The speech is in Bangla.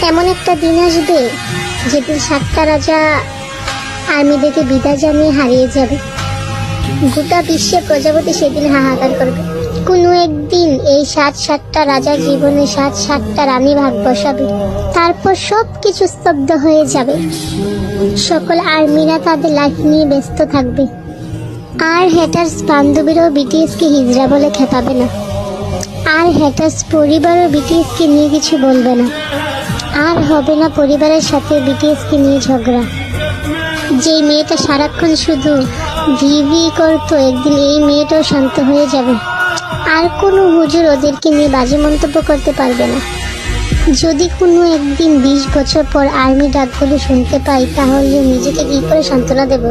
এমন একটা দিন আসবে যেদিন 7টা রাজা আর্মি থেকে বিদায় জানিয়ে হারিয়ে যাবে। গোটা বিশ্বে প্রজাপতি সেদিন হাহাকার করবে। কোনো একদিন এই 7টা রাজার জীবনে 7টা রানী ভাগ বসাবে। তারপর সব কিছু স্তব্ধ হয়ে যাবে। সকল আর্মিরা তাদের লাইফ নিয়ে ব্যস্ত থাকবে। আর হ্যাটার্স বান্ধবীরাও বিটিএসকে হিজড়া বলে খেপাবে না। আর হ্যাটার্স পরিবারও বিটিএসকে নিয়ে কিছু বলবে না। আর হবে না পরিবারের সাথে বিটিএসকে নিয়ে ঝগড়া। যেই মেয়েটা সারাক্ষণ শুধু ভিভি করতো, একদিন এই মেয়েটাও শান্ত হয়ে যাবে। আর কোনো হুজুর ওদেরকে নিয়ে বাজে মন্তব্য করতে পারবে না। যদি কোনো একদিন 20 বছর পর আর্মি ডাকগুলো শুনতে পাই, তাহলে নিজেকে কি করে সান্ত্বনা দেব?